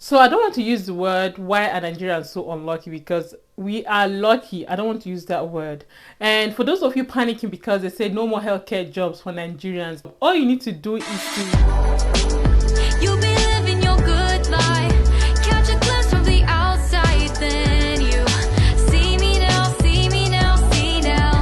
So I don't want to use the word why are Nigerians so unlucky, because we are lucky. I don't want to use that word. And for those of you panicking because they say no more healthcare jobs for Nigerians, all you need to do is to You'll be living your good life. Catch a glimpse from the outside, then you see me now, see me now, see now.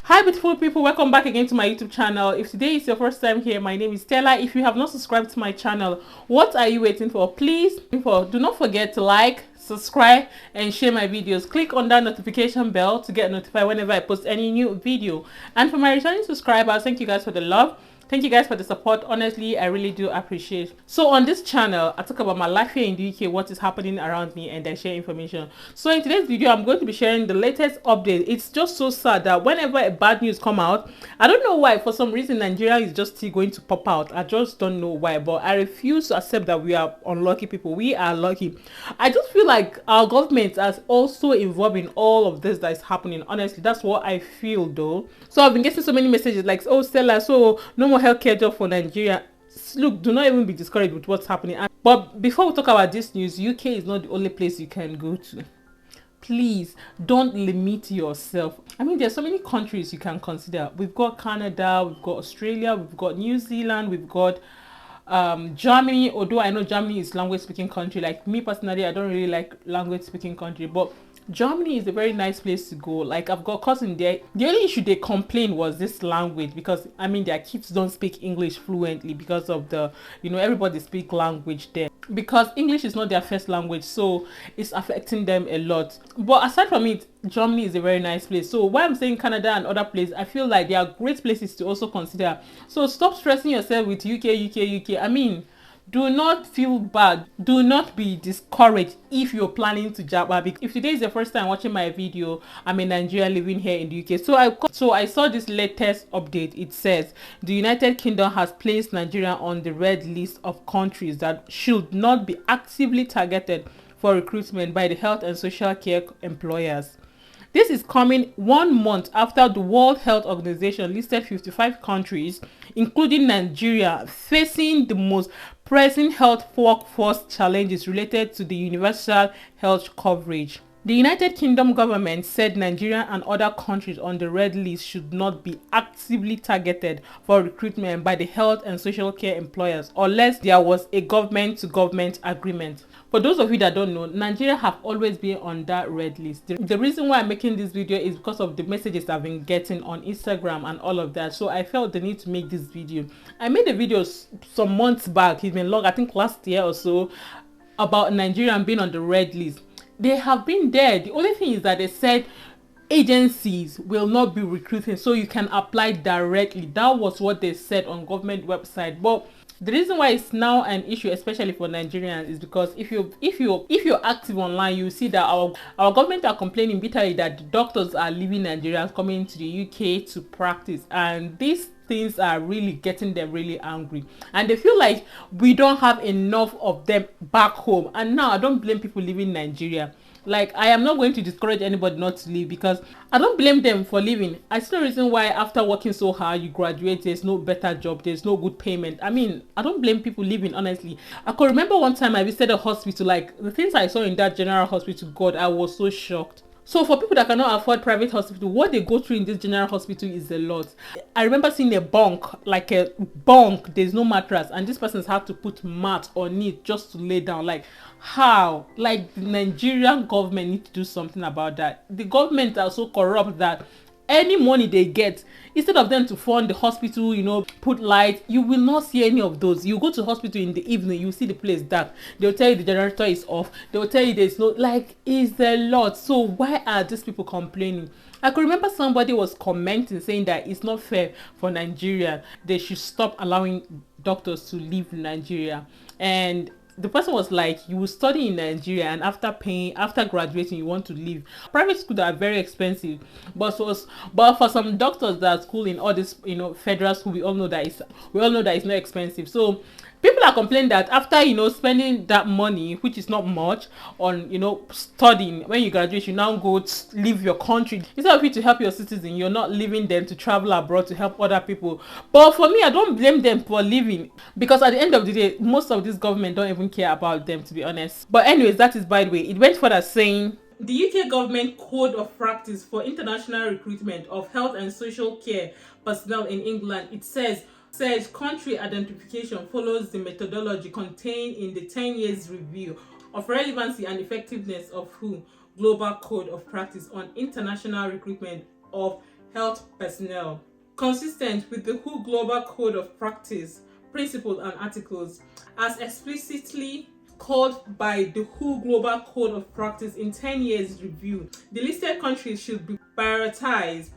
Hi beautiful people, welcome back again to my YouTube channel. If today is your first time here, my name is Stella. If you have not subscribed to my channel, what are you waiting for? Please do not forget to like, subscribe and share my videos. Click on that notification bell to get notified whenever I post any new video. And for my returning subscribers, thank you guys for the love. Thank you guys for the support. Honestly, I really do appreciate. So on this channel, I talk about my life here in the UK, what is happening around me, and I share information. So in today's video, I'm going to be sharing the latest update. It's just so sad that whenever a bad news come out, I don't know why, for some reason, Nigeria is just still going to pop out. I just don't know why, but I refuse to accept that we are unlucky people. We are lucky. I just feel like our government is also involved in all of this that is happening. Honestly, that's what I feel though. So I've been getting so many messages like, oh Stella, so no more healthcare job for Nigeria. Look, do not even be discouraged with what's happening. But before we talk about this news, UK is not the only place you can go to. Please don't limit yourself. I mean, there's so many countries you can consider. We've got Canada, we've got Australia, we've got New Zealand, we've got Germany. Although I know Germany is language speaking country, like me personally, I don't really like language speaking country, but Germany is a very nice place to go. Like, I've got cousins there. The only issue they complained was this language, because I mean their kids don't speak English fluently because of the, everybody speak language there, because English is not their first language, so it's affecting them a lot. But aside from it, Germany is a very nice place. So why I'm saying Canada and other places, I feel like they are great places to also consider. So stop stressing yourself with UK. I mean, do not feel bad. Do not be discouraged if you're planning to Japa. If today is the first time watching my video, I'm a Nigerian living here in the UK. So I saw this latest update. It says the United Kingdom has placed Nigeria on the red list of countries that should not be actively targeted for recruitment by the health and social care employers. This is coming 1 month after the World Health Organization listed 55 countries, including Nigeria, facing the most pressing health workforce challenges related to the universal health coverage. The United Kingdom government said Nigeria and other countries on the red list should not be actively targeted for recruitment by the health and social care employers unless there was a government-to-government agreement. For those of you that don't know, Nigeria have always been on that red list. The reason why I'm making this video is because of the messages I've been getting on Instagram and all of that. So I felt the need to make this video. I made a video some months back, it's been long, I think last year or so, about Nigeria being on the red list. They have been there. The only thing is that they said agencies will not be recruiting, so you can apply directly. That was what they said on government website. But the reason why it's now an issue, especially for Nigerians, is because if you're active online, you see that our government are complaining bitterly that the doctors are leaving Nigeria, coming to the UK to practice, and these things are really getting them really angry, and they feel like we don't have enough of them back home. And now I don't blame people leaving Nigeria. Like, I am not going to discourage anybody not to leave, because I don't blame them for leaving. I see no reason why after working so hard you graduate, there's no better job, there's no good payment. I mean, I don't blame people leaving, honestly. I could remember one time I visited a hospital, like the things I saw in that general hospital, God, I was so shocked. So for people that cannot afford private hospital, what they go through in this general hospital is a lot. I remember seeing a bunk, like a bunk, there's no mattress, and this person's had to put mat on it just to lay down. Like, how? Like, the Nigerian government need to do something about that. The government are so corrupt that any money they get, instead of them to fund the hospital, put light, you will not see any of those. You go to hospital in the evening, you see the place dark. They'll tell you the generator is off. They'll tell you there's no, like, it's a lot. So why are these people complaining? I could remember somebody was commenting saying that it's not fair for Nigeria. They should stop allowing doctors to leave Nigeria. And the person was like, you will study in Nigeria, and after graduating you want to leave. Private schools are very expensive, but for some doctors that are school in all this federal school, we all know that it's not expensive. So People are complaining that after, spending that money, which is not much, on, studying, when you graduate, you now go to leave your country. Instead of you to help your citizens, you're not leaving them to travel abroad to help other people. But for me, I don't blame them for leaving, because at the end of the day, most of this government don't even care about them, to be honest. But anyways, that is by the way. It went further saying, the UK government code of practice for international recruitment of health and social care personnel in England, it says country identification follows the methodology contained in the 10 years review of relevancy and effectiveness of WHO Global Code of Practice on International Recruitment of Health Personnel, consistent with the WHO Global Code of Practice principles and articles, as explicitly called by the WHO Global Code of Practice in 10 years review. The listed countries should be prioritized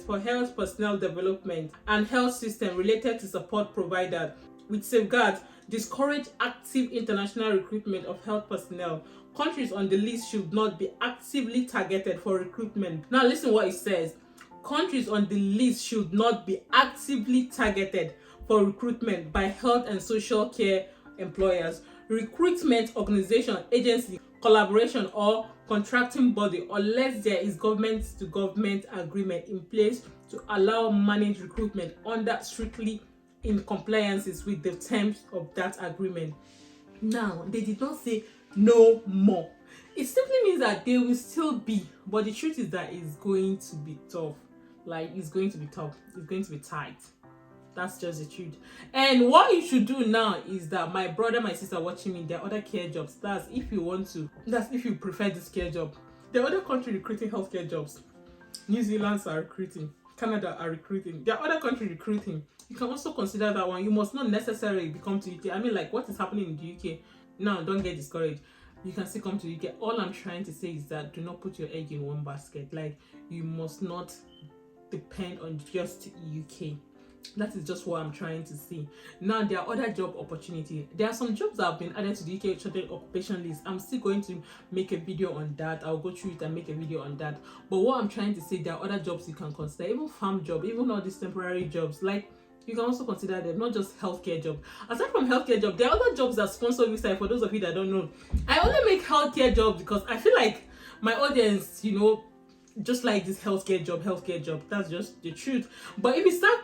for health personnel development and health system related to support provided, with safeguards discourage active international recruitment of health personnel. Countries on the list should not be actively targeted for recruitment. Now listen what it says. Countries on the list should not be actively targeted for recruitment by health and social care employers, recruitment organization, agency, collaboration or contracting body, unless there is government to government agreement in place to allow managed recruitment under strictly in compliances with the terms of that agreement. Now, they did not say no more. It simply means that they will still be, but the truth is that it's going to be tough. It's going to be tough. It's going to be tight. That's just the truth. And what you should do now is that my brother, my sister watching me, there are other care jobs. That's if you prefer this care job. There are other countries recruiting healthcare jobs. New Zealand's are recruiting. Canada are recruiting. There are other countries recruiting. You can also consider that one. You must not necessarily come to UK. I mean, what is happening in the UK now? Don't get discouraged. You can still come to the UK. All I'm trying to say is that do not put your egg in one basket. You must not depend on just UK. That is just what I'm trying to see. Now, there are other job opportunities. There are some jobs that have been added to the UK Chartered Occupation list. I'm still going to make a video on that. I'll go through it and make a video on that. But what I'm trying to say, there are other jobs you can consider, even farm job, even all these temporary jobs. You can also consider them, not just healthcare job. Aside from healthcare job, there are other jobs that sponsor visa. For those of you that don't know, I only make healthcare jobs because I feel like my audience, just like this healthcare job. That's just the truth. But if you start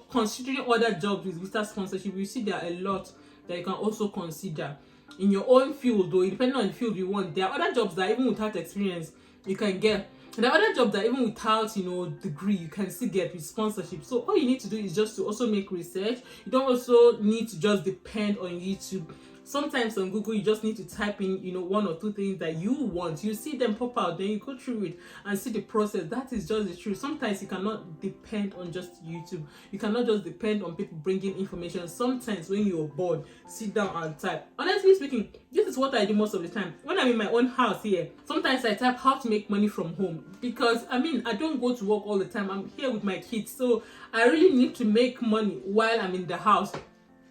considering other jobs with visa sponsorship, you see there are a lot that you can also consider in your own field, though, depending on the field you want. There are other jobs that even without experience you can get. And there are other jobs that even without degree you can still get with sponsorship. So all you need to do is just to also make research. You don't also need to just depend on YouTube. Sometimes on Google, you just need to type in, one or two things that you want. You see them pop out, then you go through it and see the process. That is just the truth. Sometimes you cannot depend on just YouTube. You cannot just depend on people bringing information. Sometimes when you're bored, sit down and type. Honestly speaking, this is what I do most of the time. When I'm in my own house here, sometimes I type how to make money from home. Because, I don't go to work all the time. I'm here with my kids. So I really need to make money while I'm in the house.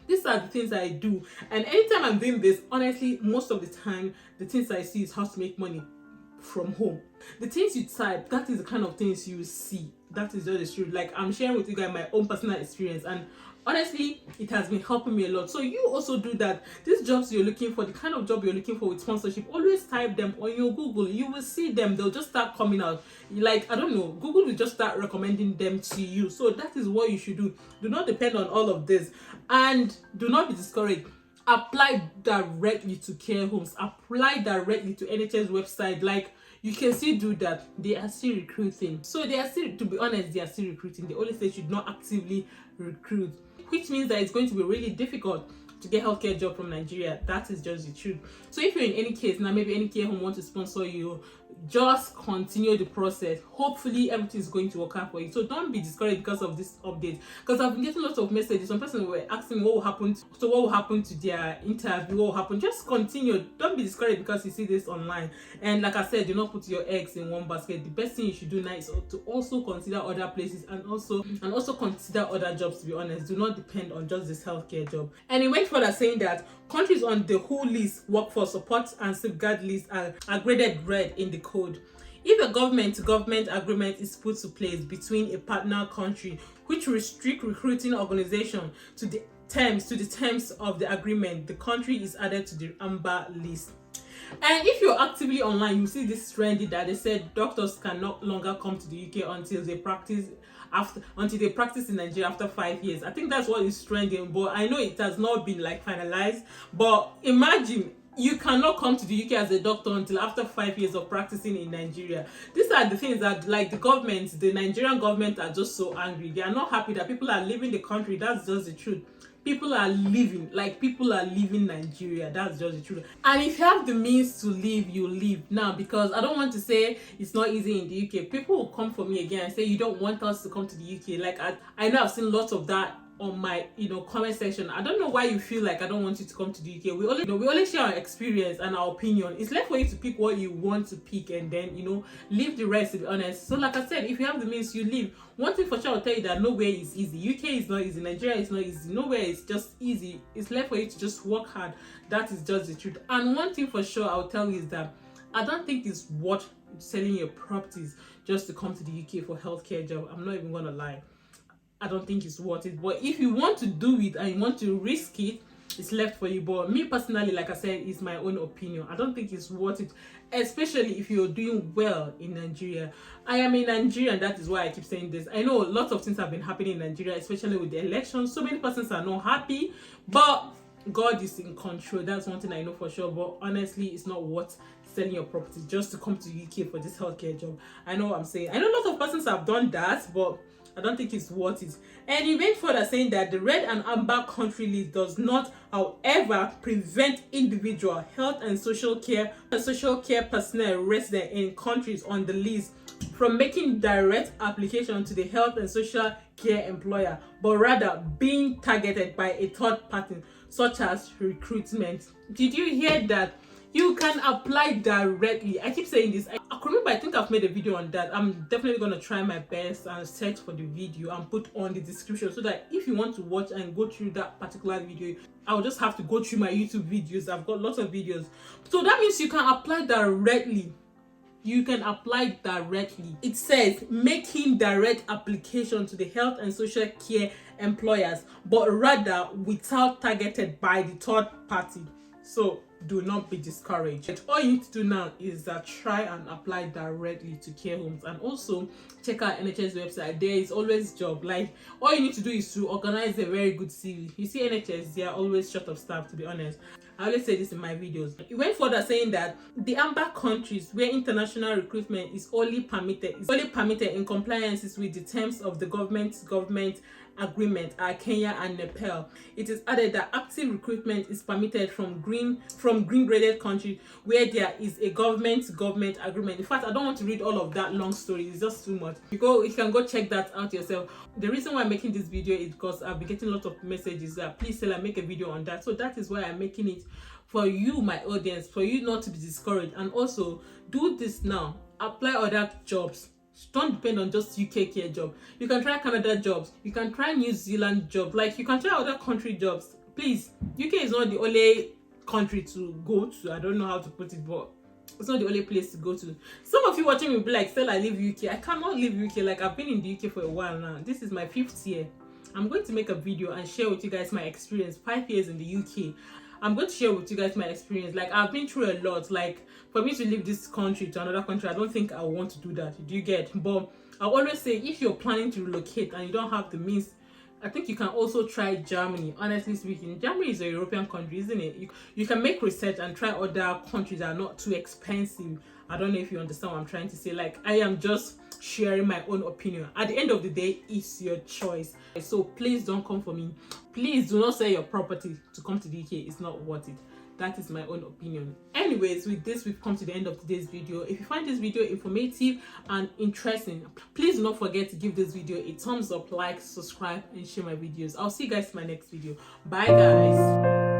These are the things I do, and anytime I'm doing this, honestly, most of the time, the things I see is how to make money from home. The things you type, that is the kind of things you see. That is just the truth. I'm sharing with you guys my own personal experience, and honestly, it has been helping me a lot. So you also do that. These jobs you're looking for, the kind of job you're looking for with sponsorship, always type them on your Google. You will see them. They'll just start coming out. I don't know, Google will just start recommending them to you. So that is what you should do. Do not depend on all of this, and do not be discouraged. Apply directly to care homes. Apply directly to NHS website. You can still do that. They are still recruiting. So they are still, to be honest, they are still recruiting. They only say should not actively recruit, which means that it's going to be really difficult to get healthcare job from Nigeria. That is just the truth. So if you're in any case now, maybe any care home want to sponsor you, just continue the process. Hopefully everything is going to work out for you. So don't be discouraged because of this update, because I've been getting lots of messages. Some person were asking what will happen to their interview, what will happen. Just continue. Don't be discouraged because you see this online. And like I said, do not put your eggs in one basket. The best thing you should do now is to also consider other places and also consider other jobs. To be honest, do not depend on just this healthcare job. And it went further saying that countries on the WHO list, workforce support and safeguard list, are graded red in the code. If a government-to-government agreement is put to place between a partner country which restrict recruiting organization to the the terms of the agreement, the country is added to the amber list. And if you're actively online, you see this trendy that they said doctors can no longer come to the UK until they practice in Nigeria after 5 years. I think that's what is trending, but I know it has not been like finalized. But imagine you cannot come to the UK as a doctor until after 5 years of practicing in Nigeria. These are the things that, like, the Nigerian government are just so angry. They are not happy that people are leaving the country. That's just the truth. People are leaving Nigeria. That's just the truth. And if you have the means to leave, you leave now, because I don't want to say it's not easy in the UK. People will come for me again and say you don't want us to come to the UK. Like, I know I've seen lots of that on my comment section. I don't know why you feel like I don't want you to come to the UK. We only share our experience and our opinion. It's left for you to pick what you want to pick, and then leave the rest, to be honest. So like I said, if you have the means, you leave. One thing for sure, I'll tell you that nowhere is easy. UK is not easy, Nigeria is not easy, nowhere is just easy. It's left for you to just work hard. That is just the truth. And one thing for sure I'll tell you is that I don't think it's worth selling your properties just to come to the UK for healthcare job. I'm not even gonna lie, I don't think it's worth it. But if you want to do it and you want to risk it, it's left for you. But me personally, like I said, it's my own opinion. I don't think it's worth it, especially if you're doing well in Nigeria. I am a Nigerian, that is why I keep saying this. I know lots of things have been happening in Nigeria, especially with the elections. So many persons are not happy, but God is in control. That's one thing I know for sure. But honestly, it's not worth selling your property just to come to UK for this healthcare job. I know what I'm saying. I know lots of persons have done that, but I don't think it's worth it. And he went further saying that the red and amber country list does not, however, prevent individual health and social care personnel resident in countries on the list from making direct application to the health and social care employer, but rather being targeted by a third party, such as recruitment. Did you hear that? You can apply directly. I keep saying this. I remember, I think I've made a video on that. I'm definitely going to try my best and search for the video and put on the description, so that if you want to watch and go through that particular video, I'll just have to go through my YouTube videos. I've got lots of videos. So that means you can apply directly. You can apply directly. It says making direct application to the health and social care employers, but rather without targeted by the third party. So do not be discouraged. All you need to do now is try and apply directly to care homes, and also check out NHS website. There is always job. Like, all you need to do is to organize a very good CV. You see, NHS, they are always short of staff, to be honest. I always say this in my videos. It went further saying that the amber countries where international recruitment is only permitted in compliance with the terms of the government agreement are Kenya and Nepal. It is added that active recruitment is permitted from green graded countries where there is a government agreement. In fact, I don't want to read all of that long story. It's just too much. You can go check that out yourself. The reason why I'm making this video is because I've been getting a lot of messages that please Stella, make a video on that. So that is why I'm making it, for you, my audience, for you not to be discouraged. And also do this now. Apply other jobs. Don't depend on just UK care job. You can try Canada jobs. You can try New Zealand jobs. Like, you can try other country jobs. Please, UK is not the only country to go to. I don't know how to put it, but it's not the only place to go to. Some of you watching me will be like, Stella, I live UK. I cannot live UK. Like, I've been in the UK for a while now. This is my 5th year. I'm going to make a video and share with you guys my experience. 5 years in the UK. I'm going to share with you guys my experience. Like, I've been through a lot. Like, for me to leave this country to another country, I don't think I want to do that. Do you get? But I always say, if you're planning to relocate and you don't have the means, I think you can also try Germany. Honestly speaking, Germany is a European country, isn't it? You can make research and try other countries that are not too expensive. I don't know if you understand what I'm trying to say. Like, I am just sharing my own opinion. At the end of the day, it's your choice. So please don't come for me. Please do not sell your property to come to the UK. It's not worth it. That is my own opinion. Anyways, with this, we've come to the end of today's video. If you find this video informative and interesting, please do not forget to give this video a thumbs up, like, subscribe, and share my videos. I'll see you guys in my next video. Bye, guys.